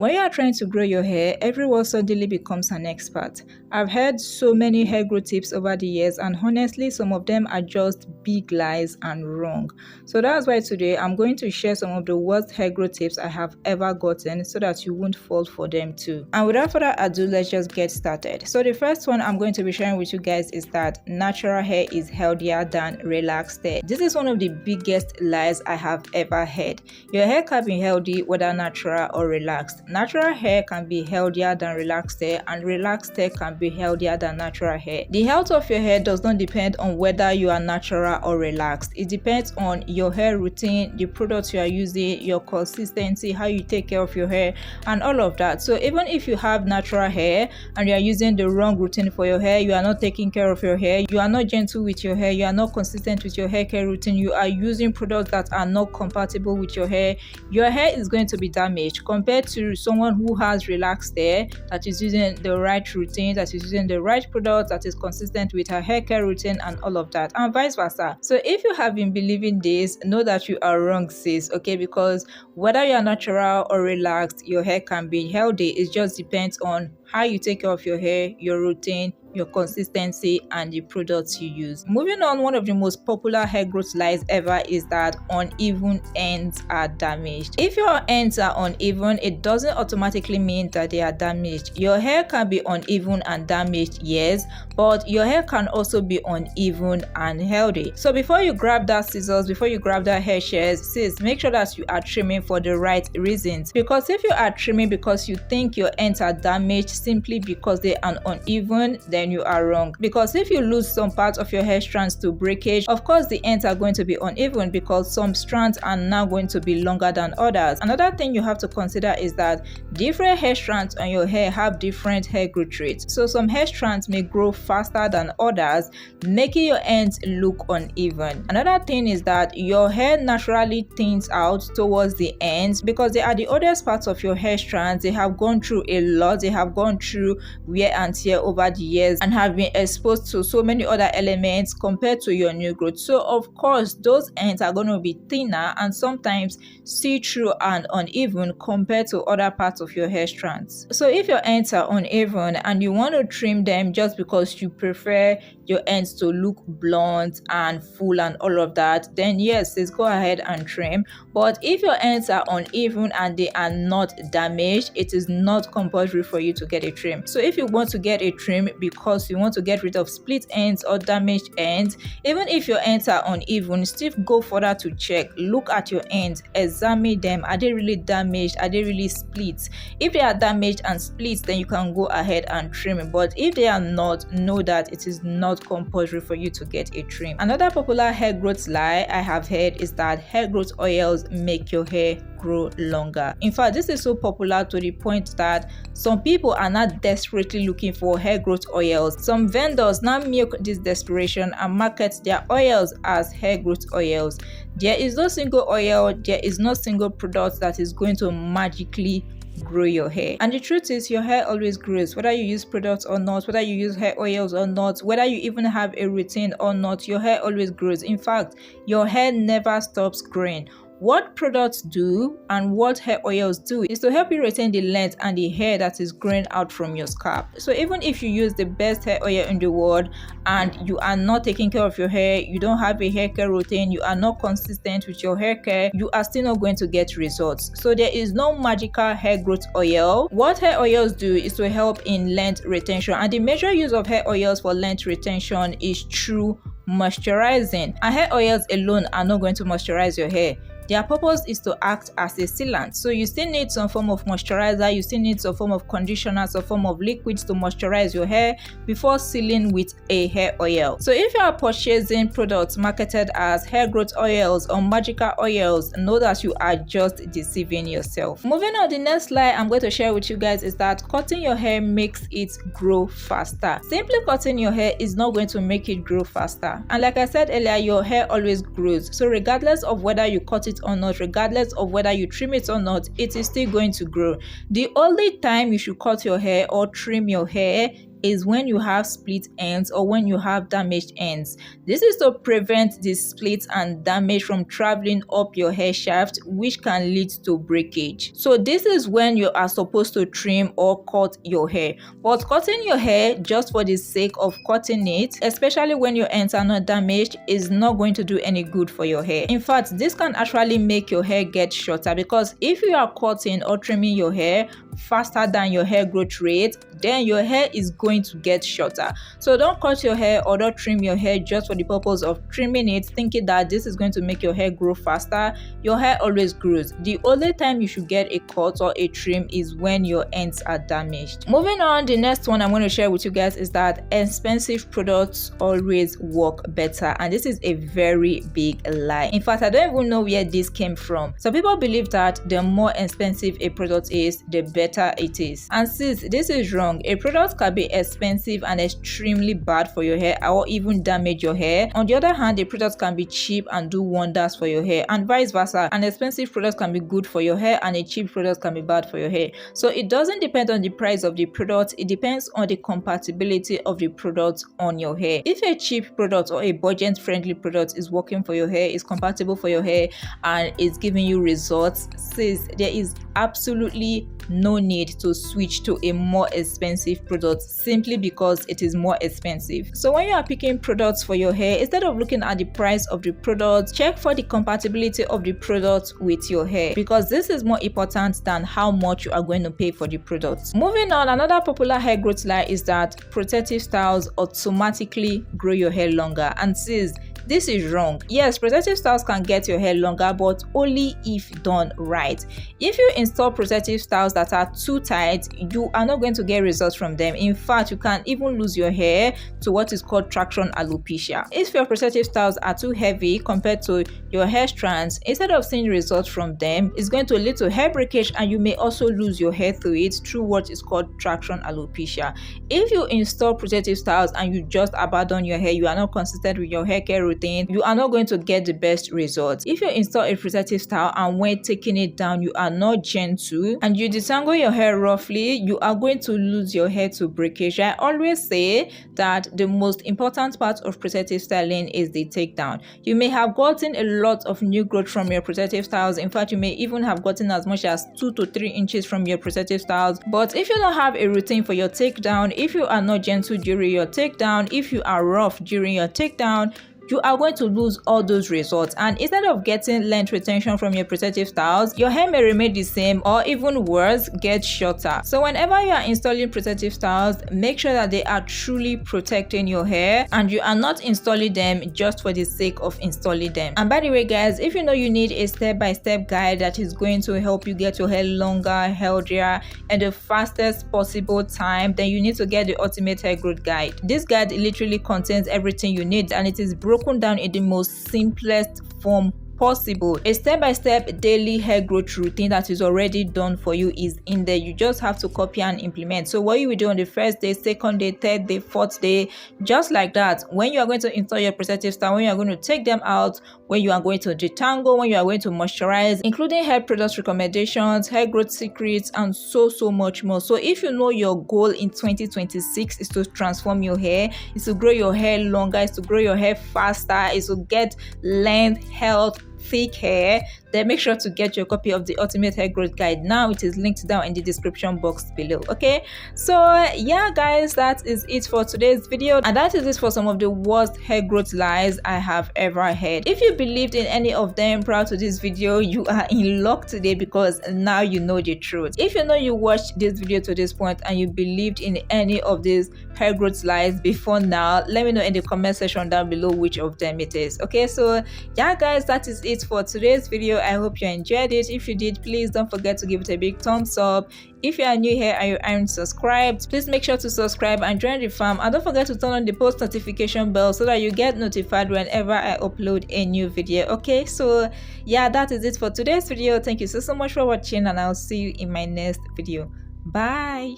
When you are trying to grow your hair, everyone suddenly becomes an expert. I've heard so many hair growth tips over the years, and honestly, some of them are just big lies and wrong. So that's why today I'm going to share some of the worst hair growth tips I have ever gotten so that you won't fall for them too. And without further ado, let's just get started. So the first one I'm going to be sharing with you guys is that natural hair is healthier than relaxed hair. This is one of the biggest lies I have ever heard. Your hair can be healthy whether natural or relaxed. Natural hair can be healthier than relaxed hair, and relaxed hair can be healthier than natural hair. The health of your hair does not depend on whether you are natural or relaxed. It depends on your hair routine, the products you are using, your consistency, how you take care of your hair, and all of that. So even if you have natural hair and you are using the wrong routine for your hair, you are not taking care of your hair, you are not gentle with your hair, you are not consistent with your hair care routine, you are using products that are not compatible with your hair is going to be damaged compared to someone who has relaxed hair, that is using the right routine, that is using the right product, that is consistent with her hair care routine and all of that, and vice versa. So if you have been believing this, know that you are wrong, sis, okay? Because whether you are natural or relaxed, your hair can be healthy. It just depends on how you take care of your hair, your routine, your consistency, and the products you use. Moving on, one of the most popular hair growth lies ever is that uneven ends are damaged. If your ends are uneven, it doesn't automatically mean that they are damaged. Your hair can be uneven and damaged, yes, but your hair can also be uneven and healthy. So before you grab that scissors, before you grab that hair shears, sis, make sure that you are trimming for the right reasons. Because if you are trimming because you think your ends are damaged simply because they are uneven, then you are wrong. Because if you lose some parts of your hair strands to breakage, of course the ends are going to be uneven because some strands are now going to be longer than others. Another thing you have to consider is that different hair strands on your hair have different hair growth rates. So some hair strands may grow faster than others, making your ends look uneven. Another thing is that your hair naturally thins out towards the ends because they are the oldest parts of your hair strands. They have gone through a lot. They have gone through wear and tear over the years and have been exposed to so many other elements compared to your new growth. So of course those ends are going to be thinner and sometimes see-through and uneven compared to other parts of your hair strands. So if your ends are uneven and you want to trim them just because you prefer your ends to look blunt and full and all of that, then yes, let's go ahead and trim. But if your ends are uneven and they are not damaged, it is not compulsory for you to get a trim. So if you want to get a trim because you want to get rid of split ends or damaged ends, even if your ends are uneven, still go further to check. Look at your ends, examine them. Are they really damaged? Are they really split? If they are damaged and split, then you can go ahead and trim it. But if they are not, know that it is not compulsory for you to get a trim. Another popular hair growth lie I have heard is that hair growth oils make your hair grow longer. In fact, this is so popular to the point that some people are not desperately looking for hair growth oils. Some vendors now milk this desperation and market their oils as hair growth oils. There is no single oil, there is no single product that is going to magically grow your hair. And the truth is, your hair always grows, whether you use products or not, whether you use hair oils or not, whether you even have a routine or not, your hair always grows. In fact, your hair never stops growing. What products do and what hair oils do is to help you retain the length and the hair that is growing out from your scalp. So even if you use the best hair oil in the world and you are not taking care of your hair, you don't have a hair care routine, you are not consistent with your hair care, you are still not going to get results. So there is no magical hair growth oil. What hair oils do is to help in length retention, and the major use of hair oils for length retention is through moisturizing. And hair oils alone are not going to moisturize your hair. Their purpose is to act as a sealant. So you still need some form of moisturizer, you still need some form of conditioner, some form of liquids to moisturize your hair before sealing with a hair oil. So if you are purchasing products marketed as hair growth oils or magical oils, know that you are just deceiving yourself. Moving on, the next lie I'm going to share with you guys is that cutting your hair makes it grow faster. Simply cutting your hair is not going to make it grow faster. And like I said earlier, your hair always grows. So regardless of whether you cut it or not, regardless of whether you trim it or not, it is still going to grow. The only time you should cut your hair or trim your hair is when you have split ends or when you have damaged ends. This is to prevent the split and damage from traveling up your hair shaft, which can lead to breakage. So this is when you are supposed to trim or cut your hair. But cutting your hair just for the sake of cutting it, especially when your ends are not damaged, is not going to do any good for your hair. In fact, this can actually make your hair get shorter, because if you are cutting or trimming your hair faster than your hair growth rate, then your hair is going to get shorter. So don't cut your hair or don't trim your hair just for the purpose of trimming it, thinking that this is going to make your hair grow faster. Your hair always grows. The only time you should get a cut or a trim is when your ends are damaged. Moving on, the next one I'm going to share with you guys is that expensive products always work better, and this is a very big lie. In fact, I don't even know where this came from. Some people believe that the more expensive a product is, the better it is, and since this is wrong. A product can be expensive and extremely bad for your hair or even damage your hair. On the other hand, a product can be cheap and do wonders for your hair, and vice versa. An expensive product can be good for your hair and a cheap product can be bad for your hair. So it doesn't depend on the price of the product, it depends on the compatibility of the product on your hair. If a cheap product or a budget friendly product is working for your hair, is compatible for your hair, and is giving you results, sis, there is absolutely no need to switch to a more expensive product simply because it is more expensive. So when you are picking products for your hair, instead of looking at the price of the product, check for the compatibility of the product with your hair, because this is more important than how much you are going to pay for the product. Moving on, another popular hair growth lie is that protective styles automatically grow your hair longer, and sis, this is wrong. Yes, protective styles can get your hair longer, but only if done right. If you install protective styles that are too tight, you are not going to get results from them. In fact, you can even lose your hair to what is called traction alopecia. If your protective styles are too heavy compared to your hair strands, instead of seeing results from them, it's going to lead to hair breakage, and you may also lose your hair through it through what is called traction alopecia. If you install protective styles and you just abandon your hair, you are not consistent with your hair care routine, you are not going to get the best results. If you install a protective style and when taking it down you are not gentle and you detangle your hair roughly, you are going to lose your hair to breakage. I always say that the most important part of protective styling is the takedown. You may have gotten a lot of new growth from your protective styles. In fact, you may even have gotten as much as 2 to 3 inches from your protective styles, but if you don't have a routine for your takedown, if you are not gentle during your takedown, if you are rough during your takedown, you are going to lose all those results. And instead of getting length retention from your protective styles, your hair may remain the same or even worse, get shorter. So whenever you are installing protective styles, make sure that they are truly protecting your hair and you are not installing them just for the sake of installing them. And by the way guys, if you know you need a step-by-step guide that is going to help you get your hair longer, healthier, and the fastest possible time, then you need to get the Ultimate Hair Growth Guide. This guide literally contains everything you need, and it is broken down in the most simplest form possible. A step-by-step daily hair growth routine that is already done for you is in there. You just have to copy and implement. So what you will do on the first day, second day, third day, fourth day, just like that, when you are going to install your protective style, when you are going to take them out, when you are going to detangle, when you are going to moisturize, including hair product recommendations, hair growth secrets, and so much more. So if you know your goal in 2026 is to transform your hair, is to grow your hair longer, is to grow your hair faster, is to get length, health, thick hair, then make sure to get your copy of the Ultimate Hair Growth Guide now. It is linked down in the description box below. Okay, so yeah guys, that is it for today's video, and that is it for some of the worst hair growth lies I have ever heard. If you believed in any of them prior to this video, you are in luck today, because now you know the truth. If you know you watched this video to this point and you believed in any of these hair growth lies before now, let me know in the comment section down below which of them it is. Okay, so yeah guys, that is it for today's video. I hope you enjoyed it. If you did, please don't forget to give it a big thumbs up. If you are new here and you aren't subscribed, please make sure to subscribe and join the fam, and don't forget to turn on the post notification bell so that you get notified whenever I upload a new video. Okay, so yeah, that is it for today's video. Thank you so much for watching, and I'll see you in my next video. Bye.